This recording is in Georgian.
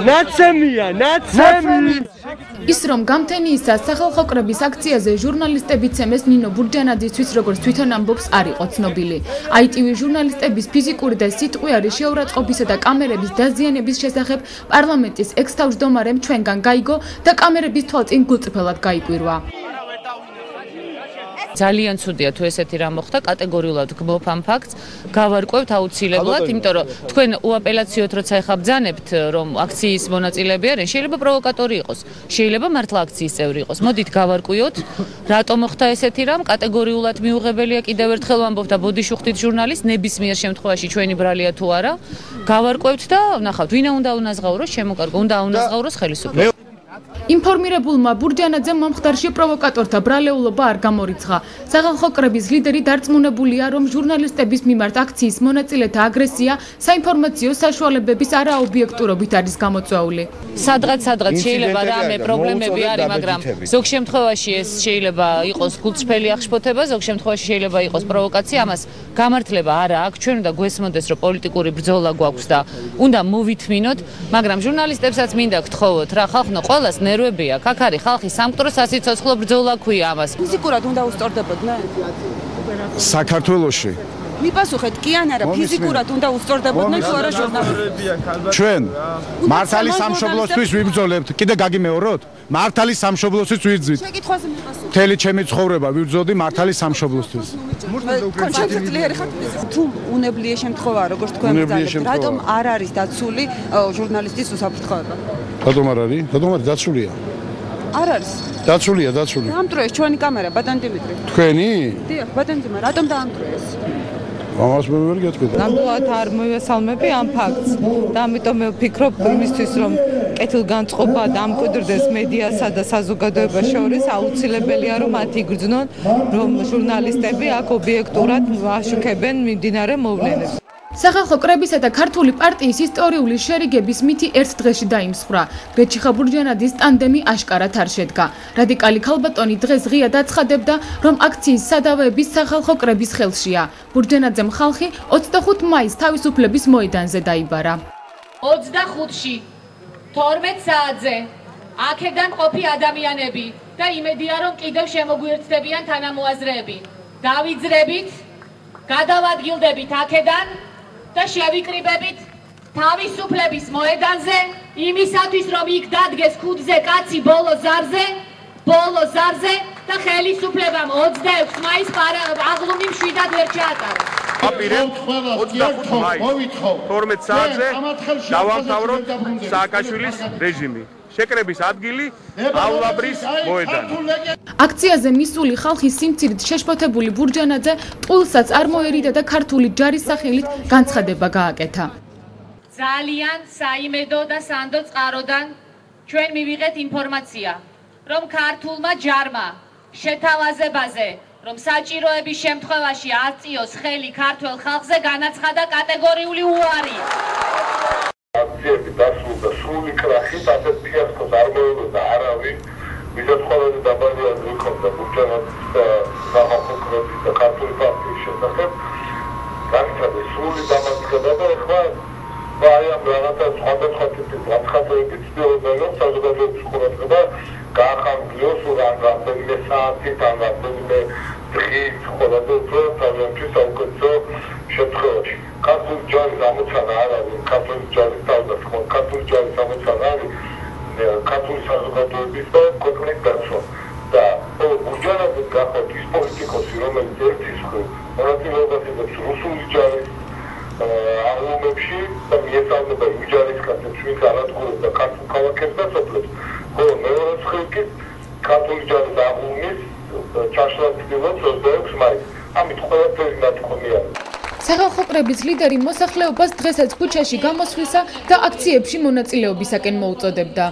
ნაცემია, ნაცემი. ის რომ გამთენიისას სახალხო კრების აქციაზე ჟურნალისტები ცემეს ნინო ბურჯანაძისთვის როგორც თვითონ ამბობს არ იყო ცნობილი. ITV ჟურნალისტების ფიზიკური და სიტყვიერი შეურაცხყოფისა და კამერების დაზიანების შესახებ პარლამენტის ექს-თავმჯდომარემ ჩვენგან გაიგო და კამერების თვალწინ გულწრფელად გაიკვირვა. ძალიან ცუდია თუ ესეთი რამ მოხდა, კატეგორიულად გმობ ამ ფაქტს, გავარკვევთ აუცილებლად, იმიტომ რომ თქვენ უაპელაციოთ როცა ეხა ბძანებთ, რომ აქციის მონაწილეები არიან, შეიძლება პროვოკატორი იყოს, შეიძლება მართლა აქციის წევრი იყოს. მოდით გავარკვიოთ, რატომ მოხდა ესეთი რამ, კატეგორიულად მიუღებელია კიდევ ერთხელ ვამბობ და ბოდიშუხტით ჟურნალის ნებისმიერ შემთხვევაში ჩვენი ბრალია თუ არა, გავარკვევთ და ნახავთ, ვინა უნდა უნაზღაუროს, შემოკარგო, უნდა უნაზღაუროს ხელისუფლება. ინფორმირებულმა ბურჯანაძემ მომხდარში პროვოკატორთა ბრალეულობა არ გამორიცხა. სახალხო კრების ლიდერი დარწმუნებულია, რომ ჟურნალისტების მიმართ აქციის მონაწილეთა აგრესია საინფორმაციო საშუალებების არაობიექტურობით არის გამოწვეული. სადღაც შეიძლება რამე პრობლემები არის, მაგრამ ზოგ შემთხვევაში ეს შეიძლება იყოს გულწრფელი აღშფოთება, ზოგ შემთხვევაში შეიძლება იყოს პროვოკაცია, ამას გამართლება არა აქვს. ჩვენ უნდა გვესმოდეს, რომ პოლიტიკური ბრძოლა გვაქვს და უნდა მოვითმინოთ, მაგრამ ჟურნალისტებსაც მინდა გთხოვოთ რა, ხალხო ყველას ნერვები აქვს. აქ არის ხალხი სამკვდრო სასიცოცხლო ბრძოლა ქვია ამას. ფიზიკურად უნდა უსწორდებოდნენ? საქართველოში. მიპასუხეთ, კი ან არა, ფიზიკურად უნდა უსწორდებოდნენ თუ არა ჟურნალისტები? ჩვენ მართალი სამშობლოსთვის ვიბრძოლებთ. კიდე გაგიმეოროთ? მართალი სამშობლოსთვის ვიბრძვით. შეკითხვაზე მიპასუხეთ. მთელი ჩემი ცხოვრება ვიბრძოდი მართალი სამშობლოსთვის. კონცენტრირებული ხართ? თუ უნებლიე შემთხვევაა, როგორც თქვენ ბრძანებთ, რატომ არ არის დაცული ჟურნალისტის უსაფრთხოება? რატომ არ არის? რატომ არის დაცულია? არ არის. დაცულია. დაამტვრიეს ჩვენი კამერა, ბატონ დიმიტრი. თქვენი? დიახ, ბატონ დიმიტრი, რატომ დაამტვრიეს? ამას მე ვერ გეტყვით. ნამდვილად არ მივესალმები ამ ფაქტს და ამიტომ მე ვფიქრობ იმისთვის რომ კეთილგანწყობა დამკვიდრდეს მედიასა და საზოგადოებას შორის აუცილებელია რომ მათ იგრძნონ რომ ჟურნალისტები აქ ობიექტურად აშუქებენ მიმდინარე მოვლენებს. სახალხო კრებისა და ქართული პარტიის ისტორიული შერიგების მითი ერთ დღეში დაიმსხვრა. გრეჩიხა ბურჯანაძის ტანდემი აშკარად არ შედგა. რადიკალი ქალბატონი დღეს ღიად აცხადებდა, რომ აქციის სადავეების სახალხო კრების ხელშია. ბურჯანაძემ ხალხი 25 მაისს თავისუფლების მოედანზე დაიბარა. 25-ში 12 საათზე აქედან ყოფი ადამიანები და იმედია რომ კიდევ შემოგვიერთდებიან თანამოაზრეები. დავიძრებით, გადავადგილდებით აქედან და შევიკრიბებით თავისუფლების მოედანზე იმისათვის რომ იქ დადგეს ქუდზე კაცი ბოლო ზარზე და ხელისუფლებამ 26 მაისს აღლუმი მშვიდად ვერ ჩაატარა. აპირებ 25 მაისს 12 საათზე დავამთავროთ სააკაშვილის რეჟიმი. შეკრების ადგილიავლაბრის მოედანი. აქციაზე მისული ხალხის სიმცირით შეშფოთებული ბურჯანაძე ტყუილსაც არ მოერიდა და ქართული ჯარის სახელით განცხადება გააკეთა. ძალიან საიმედო და სანდო წყაროდან ჩვენ მივიღეთ ინფორმაცია, რომ ქართულმა ჯარმა შეთავაზებაზე, რომ საჭიროების შემთხვევაში აწიოს ხელი ქართველ ხალხზე, განაცხადა კატეგორიული უარი. აქციები დასრულდა სრული კრახით, ასეთ ფიასკოს არ მოელოდა არავინ. ვისაც ყველაზე დაბალია ვიქონდა ბურჯანაძის სახალხო კრების და ქართული პარტიის შესახებ, განიცადა სრული დამარცხება და ეხლა აი ამ რაღაცა სხვადასხვა ტიპის განცხადებები ცდილობენ, რომ საზოგადოების ყურადღება გაახანგრიოს რამდენიმე საათით, რამდენიმე დღით, ხოლმე უფრო თავიანთი საუკეთესო შემთხვევაში. ქართული ჯარის ამოცანა არ არის, ქართული ჯარის თავდასხმა, ქართული ჯარის ამოცანა არის ქართული საზოგადოების და ქვეყნის დაცვა. და ბურჯანაძის გახოთ ის პოლიტიკოსი, რომელიც ერთის მხრივ მონაწილეობას იღებს რუსული ჯარის აღლუმებში და მიესალმება იმ ჯარისკაცებს, ვინც არადგურებდა ქართულ ქალაქებს და სოფლებს, ხოლო მეორე მხრივ კი ქართული ჯარის აღლუმის ჩაშლა ცდილობს 26 მაისს. ამით ყველაფერი ნათქვამი არის. სახალხო კრების ლიდერი მოსახლეობას დღესაც ქუჩაში გამოსვლისა და აქციებში მონაწილეობისაკენ მოუწოდებდა.